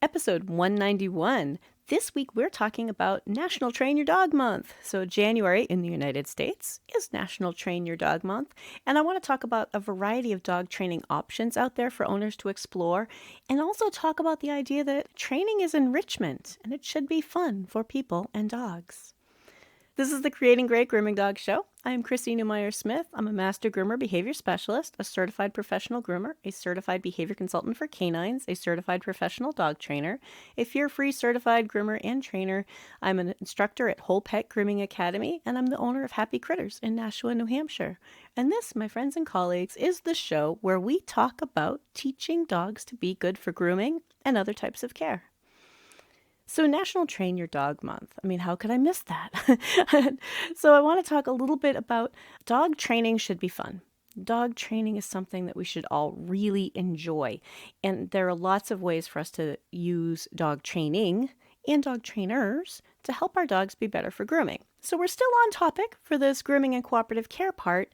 Episode 191. This week we're talking about National Train Your Dog Month. So January in the United States is National Train Your Dog Month, and I want to talk about a variety of dog training options out there for owners to explore, and also talk about the idea that training is enrichment, and it should be fun for people and dogs. This is the Creating Great Grooming Dog Show. I am Christy Newmeyer-Smith. I'm a master groomer behavior specialist, a certified professional groomer, a certified behavior consultant for canines, a certified professional dog trainer, a fear-free certified groomer and trainer. I'm an instructor at Whole Pet Grooming Academy, and I'm the owner of Happy Critters in Nashua, New Hampshire. And this, my friends and colleagues, is the show where we talk about teaching dogs to be good for grooming and other types of care. So National Train Your Dog Month. I mean, how could I miss that? So I want to talk a little bit about dog training should be fun. Dog training is something that we should all really enjoy. And there are lots of ways for us to use dog training and dog trainers to help our dogs be better for grooming. So we're still on topic for this grooming and cooperative care part.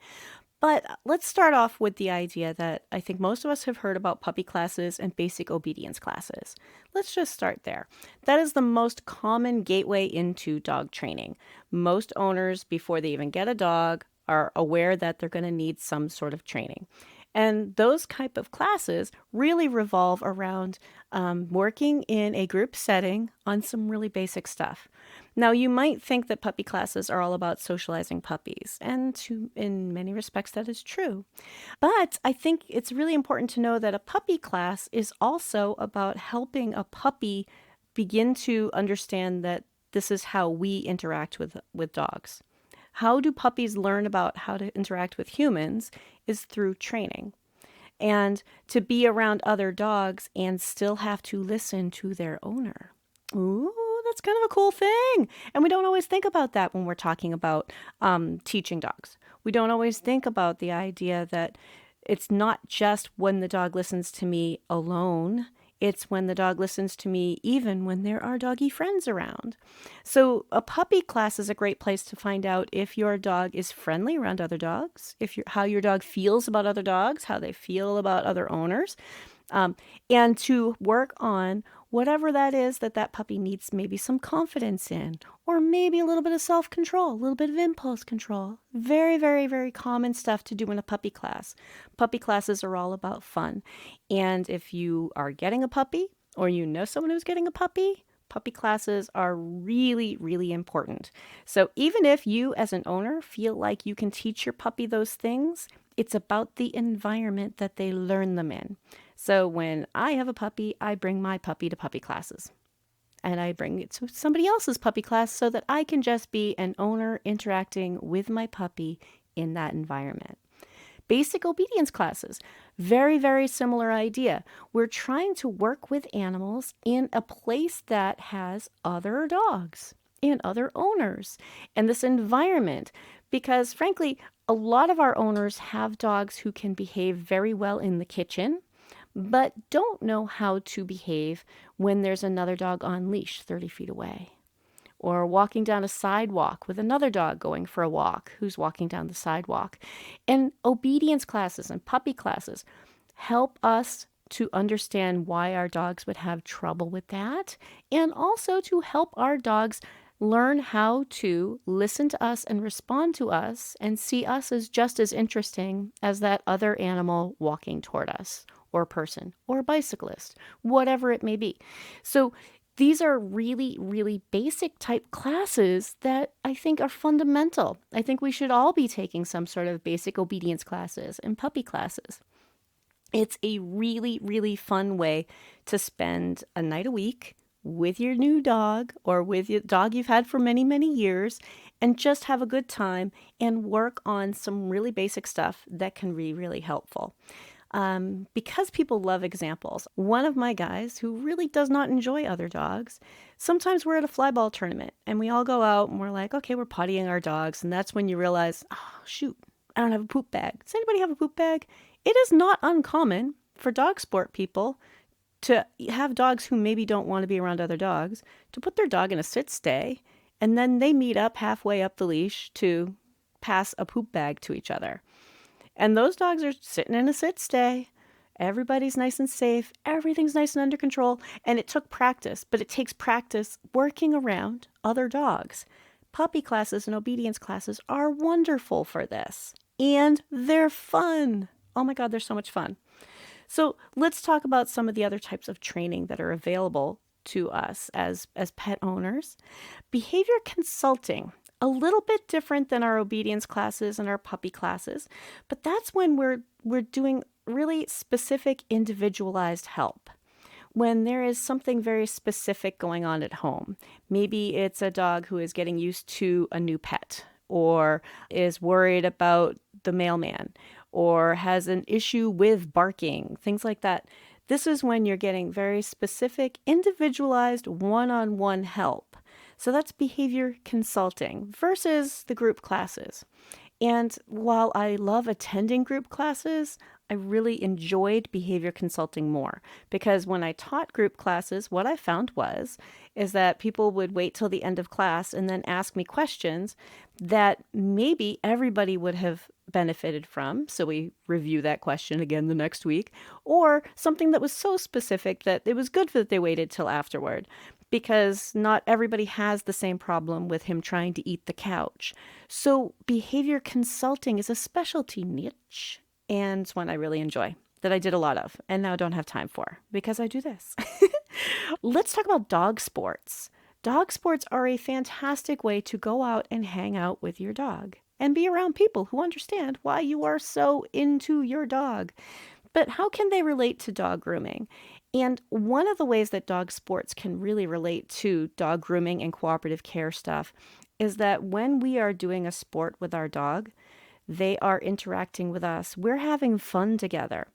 But let's start off with the idea that I think most of us have heard about puppy classes and basic obedience classes. Let's just start there. That is the most common gateway into dog training. Most owners, before they even get a dog, are aware that they're going to need some sort of training. And those type of classes really revolve around working in a group setting on some really basic stuff. Now, you might think that puppy classes are all about socializing puppies, and in many respects that is true. But I think it's really important to know that a puppy class is also about helping a puppy begin to understand that this is how we interact with dogs. How do puppies learn about how to interact with humans is through training. And to be around other dogs and still have to listen to their owner. Ooh, that's kind of a cool thing. And we don't always think about that when we're talking about teaching dogs. We don't always think about the idea that it's not just when the dog listens to me alone. It's when the dog listens to me even when there are doggy friends around. So a puppy class is a great place to find out if your dog is friendly around other dogs, how your dog feels about other dogs, how they feel about other owners, and to work on whatever that is that puppy needs maybe some confidence in, or maybe a little bit of self-control, a little bit of impulse control. Very, very, very common stuff to do in a puppy class. Puppy classes are all about fun. And if you are getting a puppy, or you know someone who's getting a puppy classes are really, really important. So even if you as an owner feel like you can teach your puppy those things, it's about the environment that they learn them in. So when I have a puppy, I bring my puppy to puppy classes. And I bring it to somebody else's puppy class so that I can just be an owner interacting with my puppy in that environment. Basic obedience classes, very, very similar idea. We're trying to work with animals in a place that has other dogs and other owners and this environment. Because frankly, a lot of our owners have dogs who can behave very well in the kitchen, but don't know how to behave when there's another dog on leash 30 feet away, or walking down a sidewalk with another dog going for a walk who's walking down the sidewalk. And obedience classes and puppy classes help us to understand why our dogs would have trouble with that, and also to help our dogs learn how to listen to us and respond to us and see us as just as interesting as that other animal walking toward us, or person, or bicyclist, whatever it may be. So these are really, really basic type classes that I think are fundamental. I think we should all be taking some sort of basic obedience classes and puppy classes. It's a really, really fun way to spend a night a week with your new dog or with your dog you've had for many, many years, and just have a good time and work on some really basic stuff that can be really helpful. Because people love examples. One of my guys who really does not enjoy other dogs, sometimes we're at a flyball tournament and we all go out and we're like, okay, we're pottying our dogs. And that's when you realize, oh, shoot, I don't have a poop bag. Does anybody have a poop bag? It is not uncommon for dog sport people to have dogs who maybe don't want to be around other dogs, to put their dog in a sit stay, and then they meet up halfway up the leash to pass a poop bag to each other. And those dogs are sitting in a sit stay, Everybody's nice and safe. Everything's nice and under control. And it took practice, but it takes practice working around other dogs. Puppy classes and obedience classes are wonderful for this. And they're fun. Oh my God, they're so much fun. So let's talk about some of the other types of training that are available to us as pet owners. Behavior consulting, a little bit different than our obedience classes and our puppy classes, but that's when we're doing really specific individualized help. When there is something very specific going on at home, maybe it's a dog who is getting used to a new pet or is worried about the mailman or has an issue with barking, things like that. This is when you're getting very specific, individualized, one-on-one help. So that's behavior consulting versus the group classes. And while I love attending group classes, I really enjoyed behavior consulting more because when I taught group classes, what I found is that people would wait till the end of class and then ask me questions that maybe everybody would have benefited from. So we review that question again the next week, or something that was so specific that it was good that they waited till afterward, because not everybody has the same problem with him trying to eat the couch. So behavior consulting is a specialty niche, and it's one I really enjoy, that I did a lot of and now don't have time for because I do this. Let's talk about dog sports. Dog sports are a fantastic way to go out and hang out with your dog and be around people who understand why you are so into your dog. But how can they relate to dog grooming? And one of the ways that dog sports can really relate to dog grooming and cooperative care stuff is that when we are doing a sport with our dog, they are interacting with us. We're having fun together.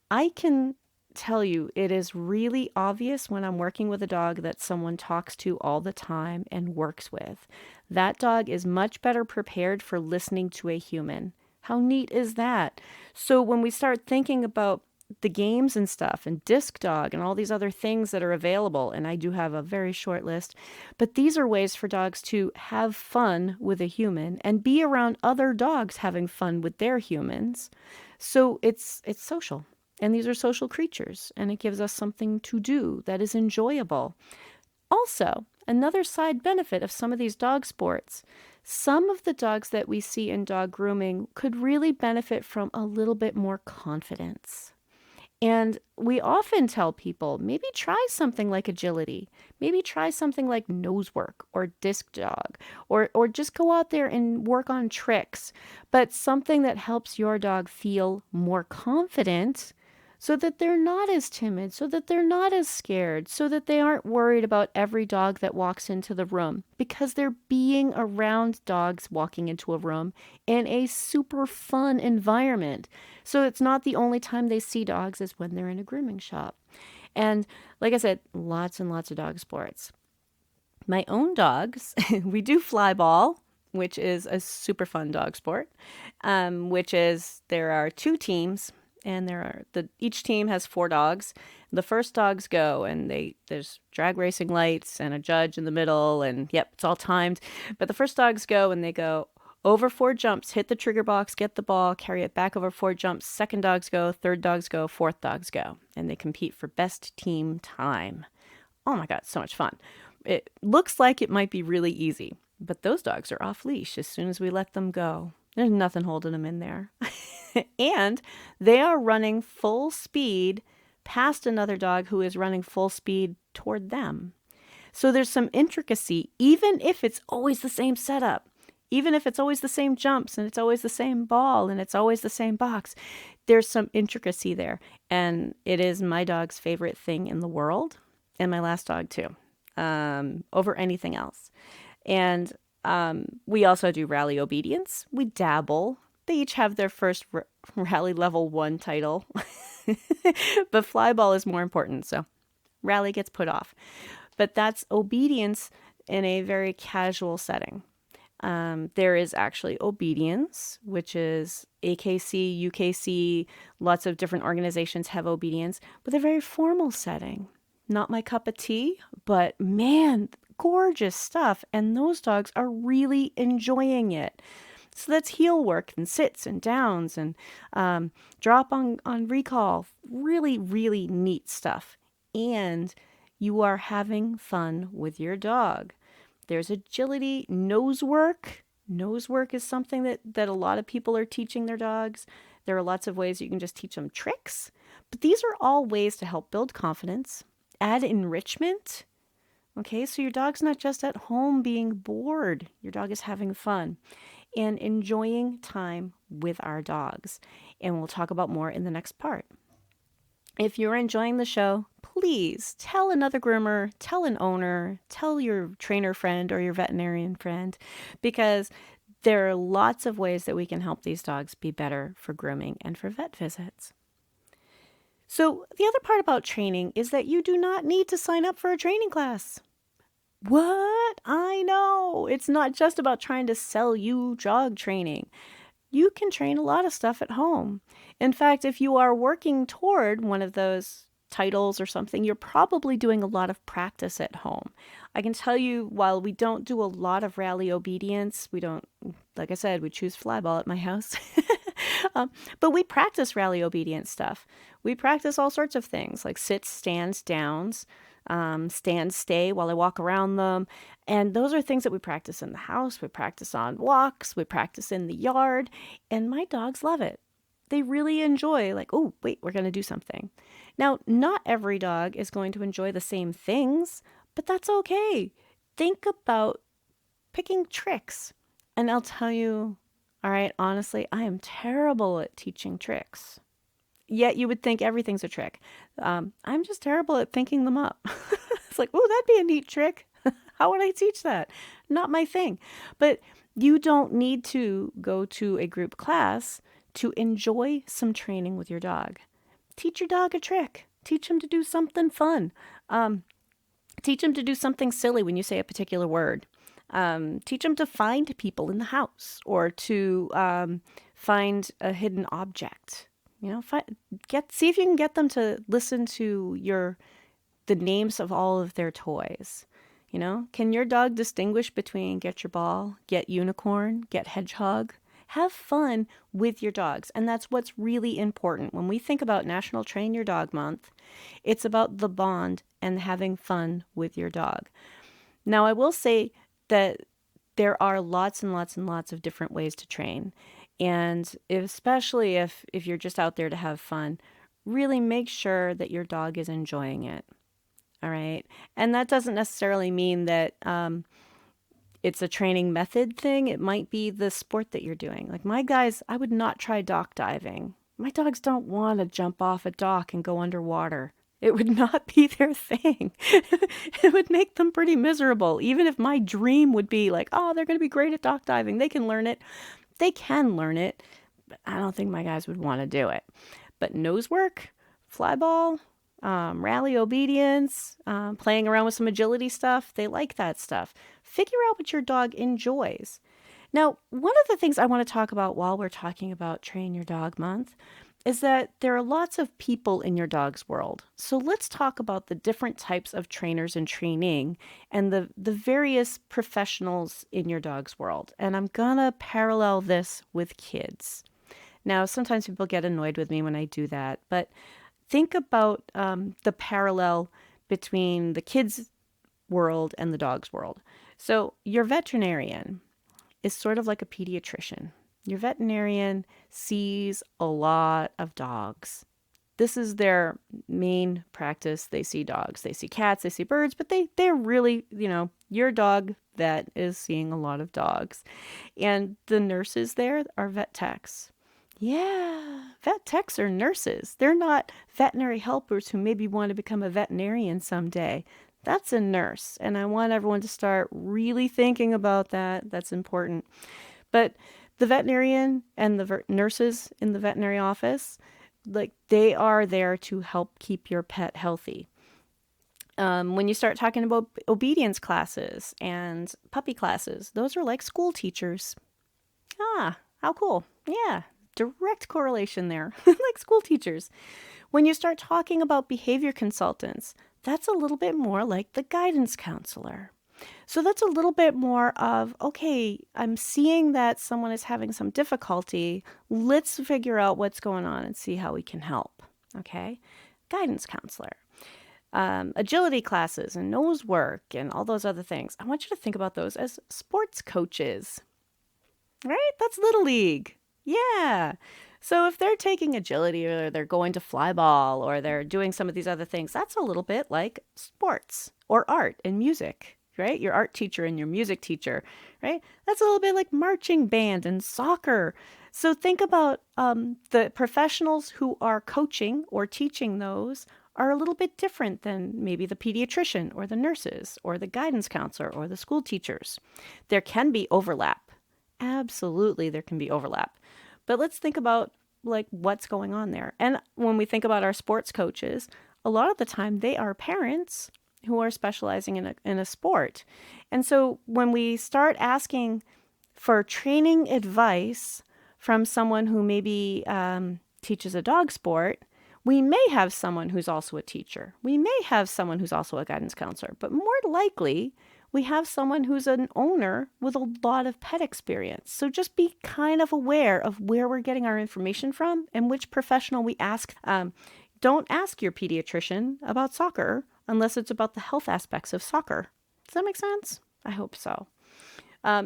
I can tell you it is really obvious when I'm working with a dog that someone talks to all the time and works with. That dog is much better prepared for listening to a human. How neat is that? So when we start thinking about the games and stuff and Disc Dog and all these other things that are available, and I do have a very short list, but these are ways for dogs to have fun with a human and be around other dogs having fun with their humans. So it's social, and these are social creatures, and it gives us something to do that is enjoyable. Also, another side benefit of some of these dog sports, some of the dogs that we see in dog grooming could really benefit from a little bit more confidence. And we often tell people, maybe try something like agility, maybe try something like nose work or Disc Dog, or just go out there and work on tricks, but something that helps your dog feel more confident so that they're not as timid, so that they're not as scared, so that they aren't worried about every dog that walks into the room, because they're being around dogs walking into a room in a super fun environment. So it's not the only time they see dogs is when they're in a grooming shop. And like I said, lots and lots of dog sports. My own dogs, we do fly ball, which is a super fun dog sport, which is there are 2 teams. And each team has 4 dogs. The first dogs go, and there's drag racing lights and a judge in the middle, and yep, it's all timed. But the first dogs go, and they go over 4 jumps, hit the trigger box, get the ball, carry it back over 4 jumps. Second dogs go, third dogs go, fourth dogs go, and they compete for best team time. Oh my God, so much fun. It looks like it might be really easy, but those dogs are off leash as soon as we let them go. There's nothing holding them in there. And they are running full speed past another dog who is running full speed toward them. So there's some intricacy, even if it's always the same setup, even if it's always the same jumps and it's always the same ball and it's always the same box, there's some intricacy there. And it is my dog's favorite thing in the world, and my last dog too, over anything else. And we also do rally obedience. We dabble. They each have their first rally level 1 title, but fly ball is more important. So rally gets put off, but that's obedience in a very casual setting. There is actually obedience, which is AKC, UKC, lots of different organizations have obedience, but they're very formal setting. Not my cup of tea, but man, gorgeous stuff. And those dogs are really enjoying it. So that's heel work and sits and downs and drop on recall. Really, really neat stuff. And you are having fun with your dog. There's agility, nose work. Nose work is something that a lot of people are teaching their dogs. There are lots of ways you can just teach them tricks. But these are all ways to help build confidence, add enrichment. Okay, so your dog's not just at home being bored. Your dog is having fun and enjoying time with our dogs. And we'll talk about more in the next part. If you're enjoying the show, please tell another groomer, tell an owner, tell your trainer friend or your veterinarian friend, because there are lots of ways that we can help these dogs be better for grooming and for vet visits. So the other part about training is that you do not need to sign up for a training class. What? I know. It's not just about trying to sell you dog training. You can train a lot of stuff at home. In fact, if you are working toward one of those titles or something, you're probably doing a lot of practice at home. I can tell you, while we don't do a lot of rally obedience, we don't, like I said, we choose flyball at my house. But we practice rally obedience stuff. We practice all sorts of things like sits, stands, downs, stand, stay while I walk around them. And those are things that we practice in the house. We practice on walks. We practice in the yard. And my dogs love it. They really enjoy, like, oh, wait, we're going to do something. Now, not every dog is going to enjoy the same things, but that's okay. Think about picking tricks. And I'll tell you, all right, honestly, I am terrible at teaching tricks. Yet you would think everything's a trick. I'm just terrible at thinking them up. It's like, oh, that'd be a neat trick. How would I teach that? Not my thing. But you don't need to go to a group class to enjoy some training with your dog. Teach your dog a trick. Teach him to do something fun. Teach him to do something silly when you say a particular word. Teach him to find people in the house or to find a hidden object. You know, see if you can get them to listen to the names of all of their toys. You know, can your dog distinguish between get your ball, get unicorn, get hedgehog? Have fun with your dogs. And that's what's really important. When we think about National Train Your Dog Month, it's about the bond and having fun with your dog. Now, I will say that there are lots and lots and lots of different ways to train. And especially if you're just out there to have fun, really make sure that your dog is enjoying it. All right. And that doesn't necessarily mean that it's a training method thing. It might be the sport that you're doing. Like my guys, I would not try dock diving. My dogs don't want to jump off a dock and go underwater. It would not be their thing. It would make them pretty miserable. Even if my dream would be like, oh, they're going to be great at dock diving. They can learn it. They can learn it, but I don't think my guys would want to do it. But nose work, flyball, rally obedience, playing around with some agility stuff, they like that stuff. Figure out what your dog enjoys. Now, one of the things I want to talk about while we're talking about Train Your Dog Month is that there are lots of people in your dog's world. So let's talk about the different types of trainers and training and the various professionals in your dog's world. And I'm going to parallel this with kids. Now, sometimes people get annoyed with me when I do that, but think about the parallel between the kids' world and the dog's world. So your veterinarian is sort of like a pediatrician. Your veterinarian sees a lot of dogs. This is their main practice. They see dogs, they see cats, they see birds, but they're really, your dog vet is seeing a lot of dogs. And the nurses there are vet techs. Yeah, vet techs are nurses. They're not veterinary helpers who maybe want to become a veterinarian someday. That's a nurse. And I want everyone to start really thinking about that. That's important. But the veterinarian and the nurses in the veterinary office, like they are there to help keep your pet healthy. When you start talking about obedience classes and puppy classes, those are like school teachers. Ah, how cool. Yeah, direct correlation there, like school teachers. When you start talking about behavior consultants, that's a little bit more like the guidance counselor. So that's a little bit more of, okay, I'm seeing that someone is having some difficulty. Let's figure out what's going on and see how we can help. Okay. Guidance counselor. Agility classes and nose work and all those other things. I want you to think about those as sports coaches, right? That's Little League. Yeah. So if they're taking agility or they're going to fly ball or they're doing some of these other things, that's a little bit like sports or art and music, right? Your art teacher and your music teacher, right? That's a little bit like marching band and soccer. So think about the professionals who are coaching or teaching those are a little bit different than maybe the pediatrician or the nurses or the guidance counselor or the school teachers. There can be overlap. Absolutely, there can be overlap. But let's think about like what's going on there. And when we think about our sports coaches, a lot of the time they are parents who are specializing in a sport. And so when we start asking for training advice from someone who maybe teaches a dog sport, we may have someone who's also a teacher. We may have someone who's also a guidance counselor, but more likely we have someone who's an owner with a lot of pet experience. So just be kind of aware of where we're getting our information from and which professional we ask. Don't ask your pediatrician about soccer unless it's about the health aspects of soccer. Does that make sense? I hope so.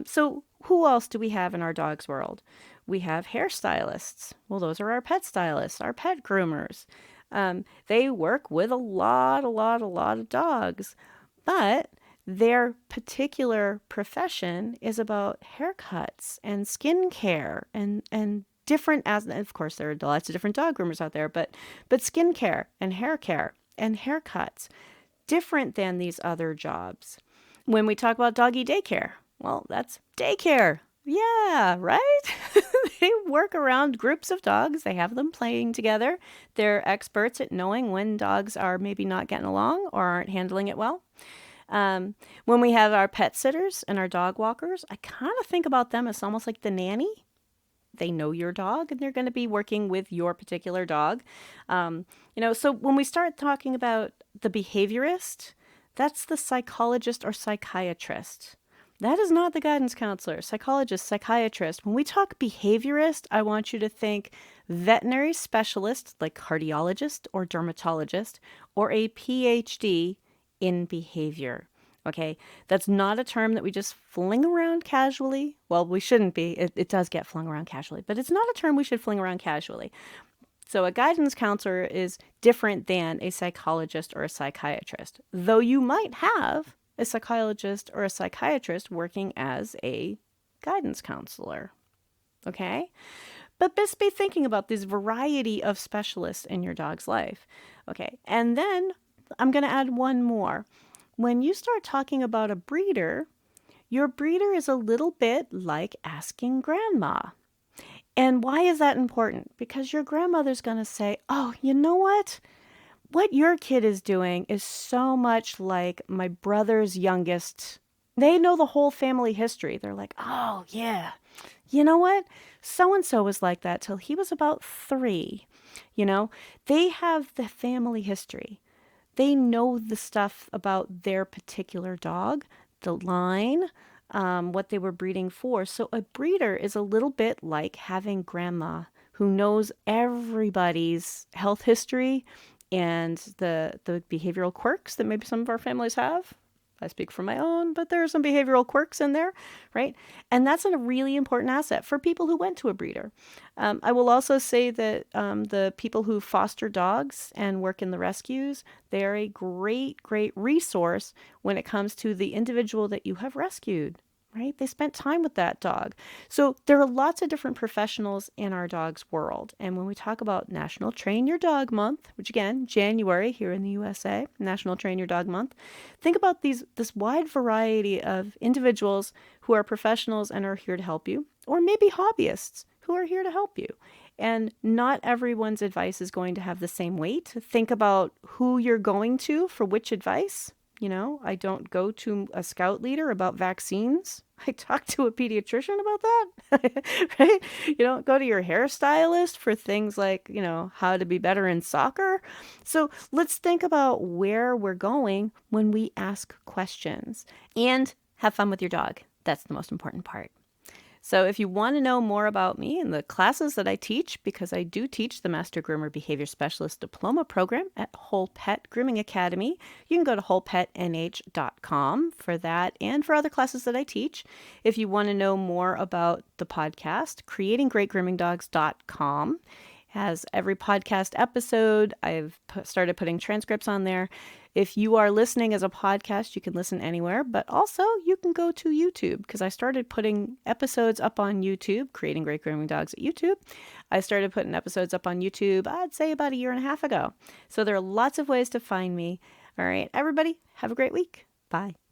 So who else do we have in our dog's world? We have hairstylists. Well, those are our pet stylists, our pet groomers. They work with a lot of dogs, but their particular profession is about haircuts and skincare and different, as of course there are lots of different dog groomers out there, but skincare and hair care and haircuts, different than these other jobs. When we talk about doggy daycare, well, that's daycare. Yeah, right? They work around groups of dogs. They have them playing together. They're experts at knowing when dogs are maybe not getting along or aren't handling it well. When we have our pet sitters and our dog walkers, I kind of think about them as almost like the nanny. They know your dog and they're going to be working with your particular dog. So when we start talking about the behaviorist, that's the psychologist or psychiatrist. That is not the guidance counselor, psychologist, psychiatrist. When we talk behaviorist, I want you to think veterinary specialist like cardiologist or dermatologist or a PhD in behavior. Okay, that's not a term that we just fling around casually. Well, we shouldn't be. It does get flung around casually, but it's not a term we should fling around casually. So a guidance counselor is different than a psychologist or a psychiatrist, though you might have a psychologist or a psychiatrist working as a guidance counselor. Okay? But just be thinking about this variety of specialists in your dog's life. Okay, and then I'm going to add one more. When you start talking about a breeder, your breeder is a little bit like asking grandma. And why is that important? Because your grandmother's going to say, oh, you know what? What your kid is doing is so much like my brother's youngest. They know the whole family history. They're like, oh, yeah. You know what? So-and-so was like that till he was about 3. They have the family history. They know the stuff about their particular dog, the line, what they were breeding for. So a breeder is a little bit like having grandma who knows everybody's health history and the behavioral quirks that maybe some of our families have. I speak for my own, but there are some behavioral quirks in there, right? And that's a really important asset for people who went to a breeder. I will also say that the people who foster dogs and work in the rescues, they are a great resource when it comes to the individual that you have rescued, right? They spent time with that dog. So there are lots of different professionals in our dog's world. And when we talk about National Train Your Dog Month, which again, January here in the USA, National Train Your Dog Month, think about this wide variety of individuals who are professionals and are here to help you, or maybe hobbyists who are here to help you. And not everyone's advice is going to have the same weight. Think about who you're going to for which advice. I don't go to a scout leader about vaccines. I talk to a pediatrician about that, right? You don't go to your hairstylist for things like, how to be better in soccer. So let's think about where we're going when we ask questions and have fun with your dog. That's the most important part. So if you want to know more about me and the classes that I teach, because I do teach the Master Groomer Behavior Specialist Diploma Program at Whole Pet Grooming Academy, you can go to wholepetnh.com for that and for other classes that I teach. If you want to know more about the podcast, CreatingGreatGroomingDogs.com has every podcast episode. I've started putting transcripts on there. If you are listening as a podcast, you can listen anywhere, but also you can go to YouTube because I started putting episodes up on YouTube, Creating Great Grooming Dogs at YouTube. I started putting episodes up on YouTube, I'd say about 1.5 years ago. So there are lots of ways to find me. All right, everybody, have a great week. Bye.